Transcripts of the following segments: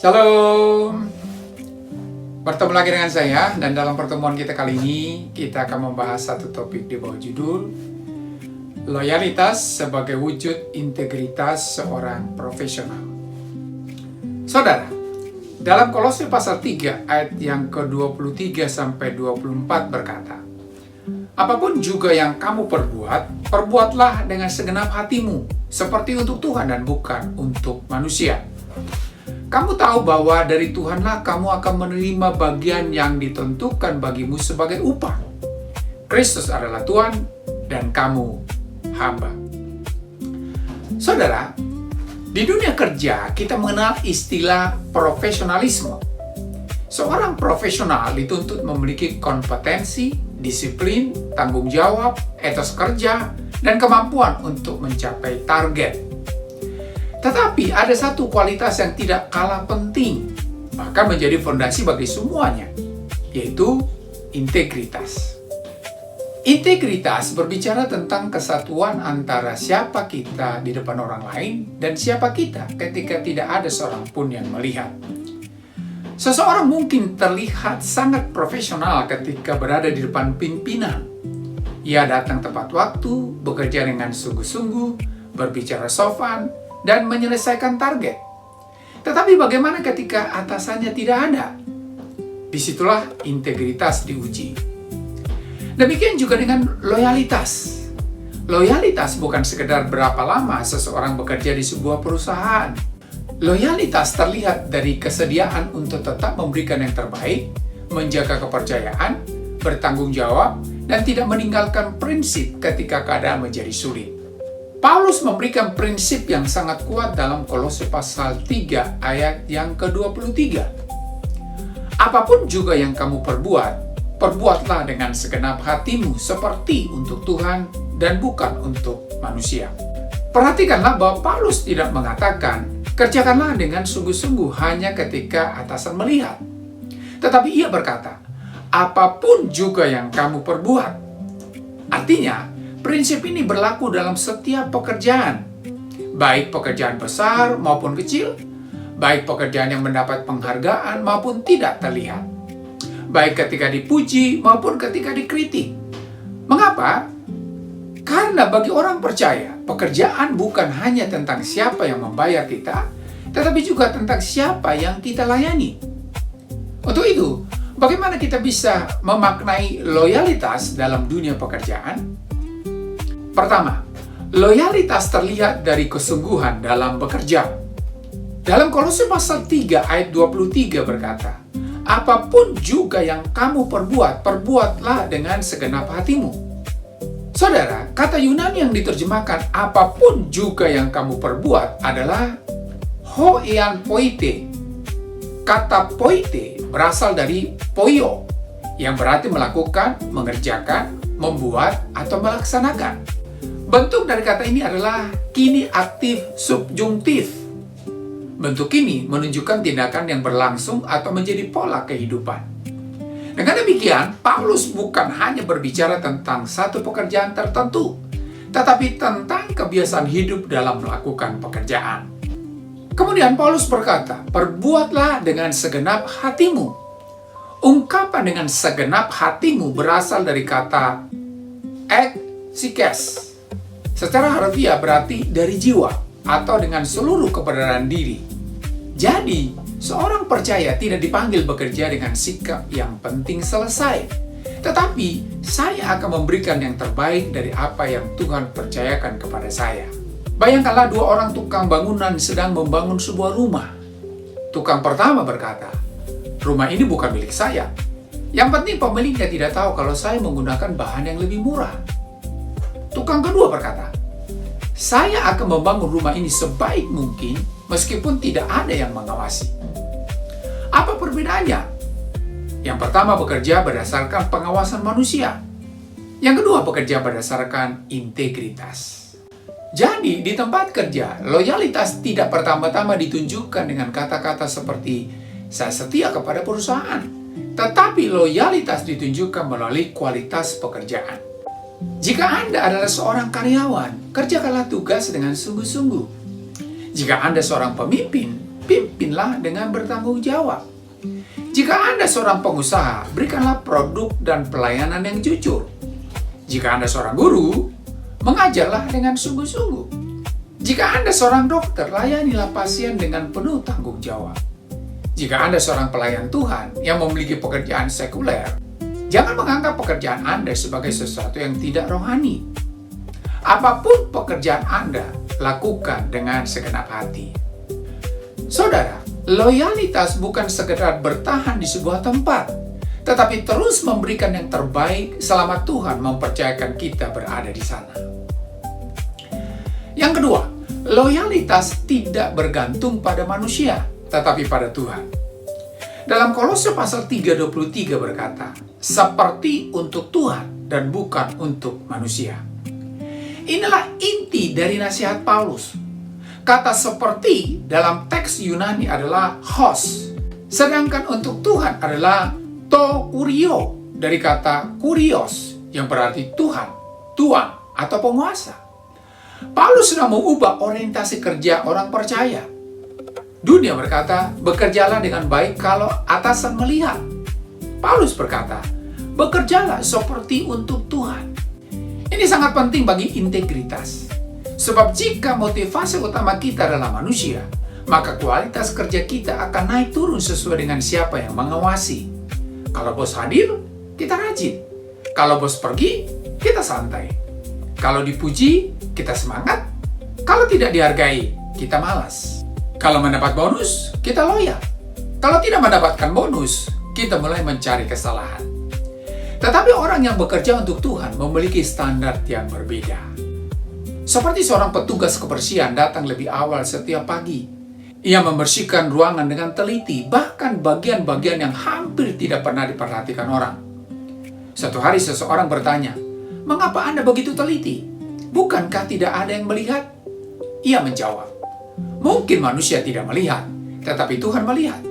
Shalom, bertemu lagi dengan saya, dan dalam pertemuan kita kali ini kita akan membahas satu topik di bawah judul loyalitas sebagai wujud integritas seorang profesional. Saudara, dalam Kolose pasal 3 ayat yang ke-23 sampai 24 berkata, apapun juga yang kamu perbuat, perbuatlah dengan segenap hatimu, seperti untuk Tuhan dan bukan untuk manusia. Kamu tahu bahwa dari Tuhanlah kamu akan menerima bagian yang ditentukan bagimu sebagai upah. Kristus adalah Tuhan dan kamu hamba. Saudara, di dunia kerja kita mengenal istilah profesionalisme. Seorang profesional dituntut memiliki kompetensi, disiplin, tanggung jawab, etos kerja, dan kemampuan untuk mencapai target. Tetapi ada satu kualitas yang tidak kalah penting, bahkan menjadi fondasi bagi semuanya, yaitu integritas. Integritas berbicara tentang kesatuan antara siapa kita di depan orang lain dan siapa kita ketika tidak ada seorang pun yang melihat. Seseorang mungkin terlihat sangat profesional ketika berada di depan pimpinan. Ia datang tepat waktu, bekerja dengan sungguh-sungguh, berbicara sopan, dan menyelesaikan target. Tetapi bagaimana ketika atasannya tidak ada? Disitulah integritas diuji. Demikian juga dengan loyalitas. Loyalitas bukan sekedar berapa lama seseorang bekerja di sebuah perusahaan. Loyalitas terlihat dari kesediaan untuk tetap memberikan yang terbaik, menjaga kepercayaan, bertanggung jawab, dan tidak meninggalkan prinsip ketika keadaan menjadi sulit. Paulus memberikan prinsip yang sangat kuat dalam Kolose pasal 3 ayat yang ke-23. Apapun juga yang kamu perbuat, perbuatlah dengan segenap hatimu seperti untuk Tuhan dan bukan untuk manusia. Perhatikanlah bahwa Paulus tidak mengatakan, kerjakanlah dengan sungguh-sungguh hanya ketika atasan melihat. Tetapi ia berkata, apapun juga yang kamu perbuat. Artinya, prinsip ini berlaku dalam setiap pekerjaan, baik pekerjaan besar maupun kecil, baik pekerjaan yang mendapat penghargaan maupun tidak terlihat, baik ketika dipuji maupun ketika dikritik. Mengapa? Karena bagi orang percaya, pekerjaan bukan hanya tentang siapa yang membayar kita, tetapi juga tentang siapa yang kita layani. Untuk itu, bagaimana kita bisa memaknai loyalitas dalam dunia pekerjaan? Pertama, loyalitas terlihat dari kesungguhan dalam bekerja. Dalam Kolose pasal 3 ayat 23 berkata, apapun juga yang kamu perbuat, perbuatlah dengan segenap hatimu. Saudara, kata Yunani yang diterjemahkan apapun juga yang kamu perbuat adalah hoian poite. Kata poite berasal dari poio, yang berarti melakukan, mengerjakan, membuat, atau melaksanakan. Bentuk dari kata ini adalah kini aktif subjungtif. Bentuk ini menunjukkan tindakan yang berlangsung atau menjadi pola kehidupan. Dengan demikian, Paulus bukan hanya berbicara tentang satu pekerjaan tertentu, tetapi tentang kebiasaan hidup dalam melakukan pekerjaan. Kemudian Paulus berkata, perbuatlah dengan segenap hatimu. Ungkapan dengan segenap hatimu berasal dari kata eksikes. Secara harfiah berarti dari jiwa atau dengan seluruh keberadaan diri. Jadi, seorang percaya tidak dipanggil bekerja dengan sikap yang penting selesai. Tetapi, saya akan memberikan yang terbaik dari apa yang Tuhan percayakan kepada saya. Bayangkanlah dua orang tukang bangunan sedang membangun sebuah rumah. Tukang pertama berkata, rumah ini bukan milik saya. Yang penting pemiliknya tidak tahu kalau saya menggunakan bahan yang lebih murah. Tukang kedua berkata, saya akan membangun rumah ini sebaik mungkin meskipun tidak ada yang mengawasi. Apa perbedaannya? Yang pertama bekerja berdasarkan pengawasan manusia. Yang kedua bekerja berdasarkan integritas. Jadi di tempat kerja, loyalitas tidak pertama-tama ditunjukkan dengan kata-kata seperti saya setia kepada perusahaan. Tetapi loyalitas ditunjukkan melalui kualitas pekerjaan. Jika Anda adalah seorang karyawan, kerjakanlah tugas dengan sungguh-sungguh. Jika Anda seorang pemimpin, pimpinlah bekerjalah dengan bertanggung jawab. Jika Anda seorang pengusaha, berikanlah produk dan pelayanan yang jujur. Jika Anda seorang guru, mengajarlah dengan sungguh-sungguh. Jika Anda seorang dokter, layanilah pasien dengan penuh tanggung jawab. Jika Anda seorang pelayan Tuhan yang memiliki pekerjaan sekuler, jangan menganggap pekerjaan Anda sebagai sesuatu yang tidak rohani. Apapun pekerjaan Anda, lakukan dengan segenap hati. Saudara, loyalitas bukan sekedar bertahan di sebuah tempat, tetapi terus memberikan yang terbaik selama Tuhan mempercayakan kita berada di sana. Yang kedua, loyalitas tidak bergantung pada manusia, tetapi pada Tuhan. Dalam Kolose pasal 3:23 berkata, seperti untuk Tuhan dan bukan untuk manusia. Inilah inti dari nasihat Paulus. Kata seperti dalam teks Yunani adalah hos, sedangkan untuk Tuhan adalah to kurio, dari kata kurios, yang berarti Tuhan, tuan, atau penguasa. Paulus sedang mengubah orientasi kerja orang percaya. Dunia berkata, bekerjalah dengan baik kalau atasan melihat. Paulus berkata, bekerjalah seperti untuk Tuhan. Ini sangat penting bagi integritas. Sebab jika motivasi utama kita adalah manusia, maka kualitas kerja kita akan naik turun sesuai dengan siapa yang mengawasi. Kalau bos hadir, kita rajin. Kalau bos pergi, kita santai. Kalau dipuji, kita semangat. Kalau tidak dihargai, kita malas. Kalau mendapat bonus, kita loyal. Kalau tidak mendapatkan bonus, kita mulai mencari kesalahan. Tetapi orang yang bekerja untuk Tuhan memiliki standar yang berbeda. Seperti seorang petugas kebersihan datang lebih awal setiap pagi. Ia membersihkan ruangan dengan teliti, bahkan bagian-bagian yang hampir tidak pernah diperhatikan orang. Suatu hari seseorang bertanya, "Mengapa Anda begitu teliti? Bukankah tidak ada yang melihat?" Ia menjawab, "Mungkin manusia tidak melihat, tetapi Tuhan melihat."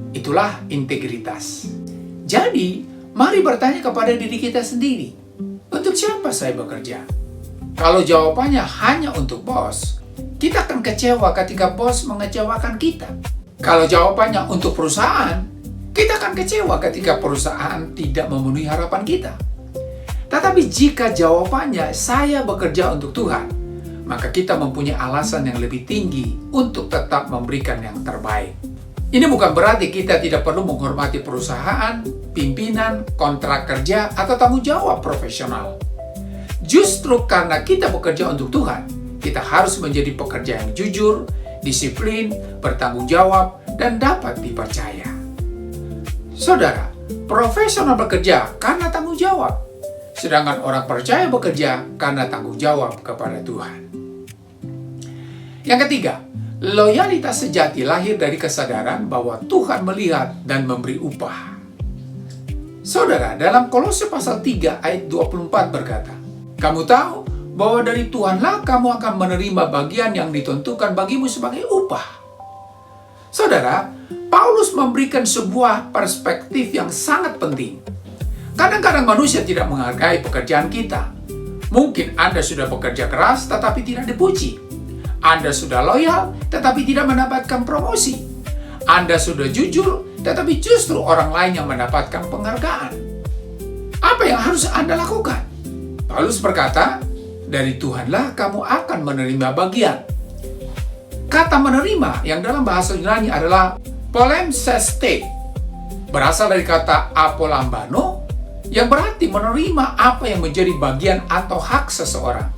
Itulah integritas. Jadi, mari bertanya kepada diri kita sendiri, untuk siapa saya bekerja? Kalau jawabannya hanya untuk bos, kita akan kecewa ketika bos mengecewakan kita. Kalau jawabannya untuk perusahaan, kita akan kecewa ketika perusahaan tidak memenuhi harapan kita. Tetapi jika jawabannya saya bekerja untuk Tuhan, maka kita mempunyai alasan yang lebih tinggi untuk tetap memberikan yang terbaik. Ini bukan berarti kita tidak perlu menghormati perusahaan, pimpinan, kontrak kerja, atau tanggung jawab profesional. Justru karena kita bekerja untuk Tuhan, kita harus menjadi pekerja yang jujur, disiplin, bertanggung jawab, dan dapat dipercaya. Saudara, profesional bekerja karena tanggung jawab, sedangkan orang percaya bekerja karena tanggung jawab kepada Tuhan. Yang ketiga, loyalitas sejati lahir dari kesadaran bahwa Tuhan melihat dan memberi upah. Saudara, dalam Kolose pasal 3 ayat 24 berkata, "Kamu tahu bahwa dari Tuhanlah kamu akan menerima bagian yang ditentukan bagimu sebagai upah." Saudara, Paulus memberikan sebuah perspektif yang sangat penting. Kadang-kadang manusia tidak menghargai pekerjaan kita. Mungkin Anda sudah bekerja keras tetapi tidak dipuji. Anda sudah loyal tetapi tidak mendapatkan promosi. Anda sudah jujur tetapi justru orang lain yang mendapatkan penghargaan. Apa yang harus Anda lakukan? Paulus berkata, dari Tuhanlah kamu akan menerima bagian. Kata menerima yang dalam bahasa Yunani adalah polemseste, berasal dari kata apolambano, yang berarti menerima apa yang menjadi bagian atau hak seseorang.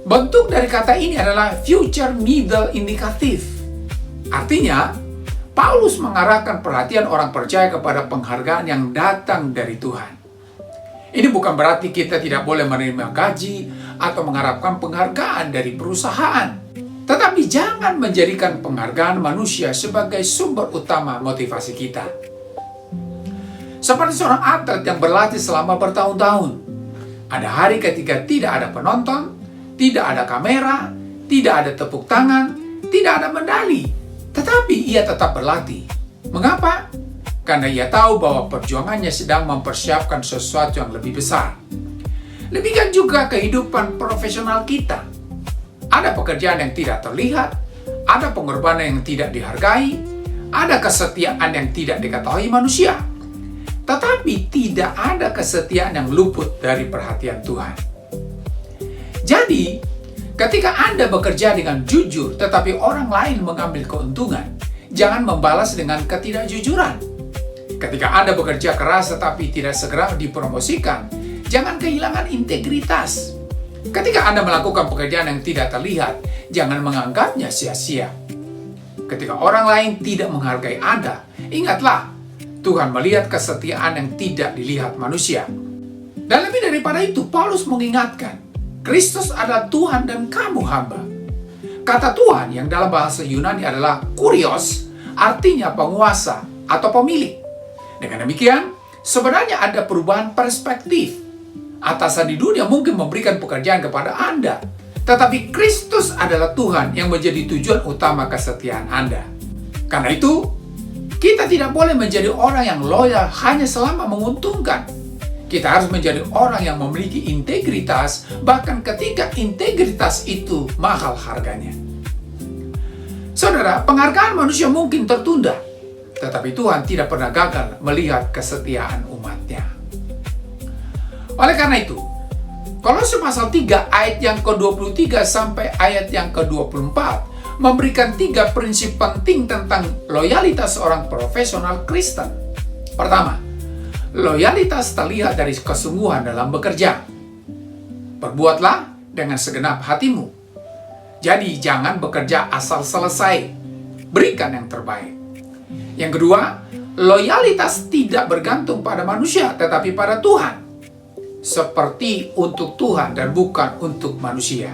Bentuk dari kata ini adalah future middle indicative. Artinya, Paulus mengarahkan perhatian orang percaya kepada penghargaan yang datang dari Tuhan. Ini bukan berarti kita tidak boleh menerima gaji atau mengharapkan penghargaan dari perusahaan. Tetapi jangan menjadikan penghargaan manusia sebagai sumber utama motivasi kita. Seperti seorang atlet yang berlatih selama bertahun-tahun. Ada hari ketika tidak ada penonton, tidak ada kamera, tidak ada tepuk tangan, tidak ada medali. Tetapi ia tetap berlatih. Mengapa? Karena ia tahu bahwa perjuangannya sedang mempersiapkan sesuatu yang lebih besar. Demikian juga kehidupan profesional kita. Ada pekerjaan yang tidak terlihat, ada pengorbanan yang tidak dihargai, ada kesetiaan yang tidak diketahui manusia, tetapi tidak ada kesetiaan yang luput dari perhatian Tuhan. Jadi, ketika Anda bekerja dengan jujur tetapi orang lain mengambil keuntungan, jangan membalas dengan ketidakjujuran. Ketika Anda bekerja keras tetapi tidak segera dipromosikan, jangan kehilangan integritas. Ketika Anda melakukan pekerjaan yang tidak terlihat, jangan menganggapnya sia-sia. Ketika orang lain tidak menghargai Anda, ingatlah, Tuhan melihat kesetiaan yang tidak dilihat manusia. Dan lebih daripada itu, Paulus mengingatkan, Kristus adalah Tuhan dan kamu hamba. Kata Tuhan yang dalam bahasa Yunani adalah kurios, artinya penguasa atau pemilik. Dengan demikian, sebenarnya ada perubahan perspektif. Atasan di dunia mungkin memberikan pekerjaan kepada Anda, tetapi Kristus adalah Tuhan yang menjadi tujuan utama kesetiaan Anda. Karena itu, kita tidak boleh menjadi orang yang loyal hanya selama menguntungkan. Kita harus menjadi orang yang memiliki integritas, bahkan ketika integritas itu mahal harganya. Saudara, penghargaan manusia mungkin tertunda, tetapi Tuhan tidak pernah gagal melihat kesetiaan umatnya. Oleh karena itu, Kolose pasal 3 ayat yang ke-23 sampai ayat yang ke-24 memberikan 3 prinsip penting tentang loyalitas seorang profesional Kristen. Pertama, loyalitas terlihat dari kesungguhan dalam bekerja. Perbuatlah dengan segenap hatimu. Jadi jangan bekerja asal selesai. Berikan yang terbaik. Yang kedua, loyalitas tidak bergantung pada manusia tetapi pada Tuhan. Seperti untuk Tuhan dan bukan untuk manusia.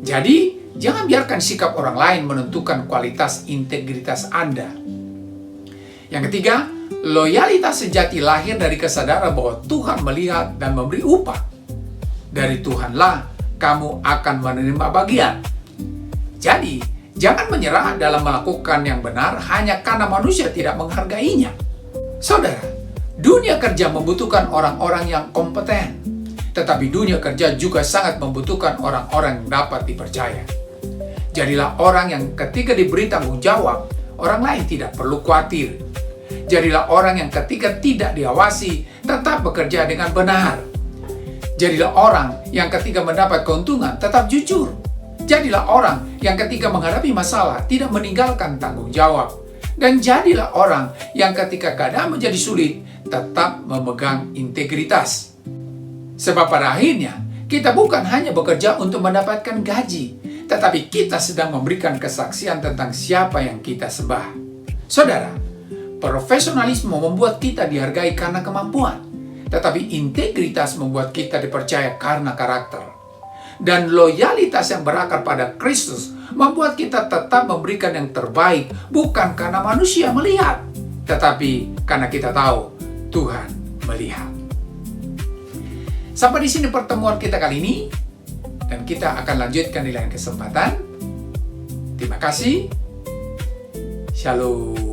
Jadi, jangan biarkan sikap orang lain menentukan kualitas integritas Anda. Yang ketiga, loyalitas sejati lahir dari kesadaran bahwa Tuhan melihat dan memberi upah. Dari Tuhanlah kamu akan menerima bagian. Jadi, jangan menyerah dalam melakukan yang benar hanya karena manusia tidak menghargainya. Saudara, dunia kerja membutuhkan orang-orang yang kompeten, tetapi dunia kerja juga sangat membutuhkan orang-orang yang dapat dipercaya. Jadilah orang yang ketika diberi tanggung jawab, orang lain tidak perlu khawatir. Jadilah orang yang ketika tidak diawasi, tetap bekerja dengan benar. Jadilah orang yang ketika mendapat keuntungan, tetap jujur. Jadilah orang yang ketika menghadapi masalah, tidak meninggalkan tanggung jawab. Dan jadilah orang yang ketika keadaan menjadi sulit, tetap memegang integritas. Sebab pada akhirnya, kita bukan hanya bekerja untuk mendapatkan gaji, tetapi kita sedang memberikan kesaksian tentang siapa yang kita sembah. Saudara, profesionalisme membuat kita dihargai karena kemampuan, tetapi integritas membuat kita dipercaya karena karakter. Dan loyalitas yang berakar pada Kristus membuat kita tetap memberikan yang terbaik, bukan karena manusia melihat, tetapi karena kita tahu Tuhan melihat. Sampai di sini pertemuan kita kali ini, dan kita akan lanjutkan di lain kesempatan. Terima kasih. Shalom.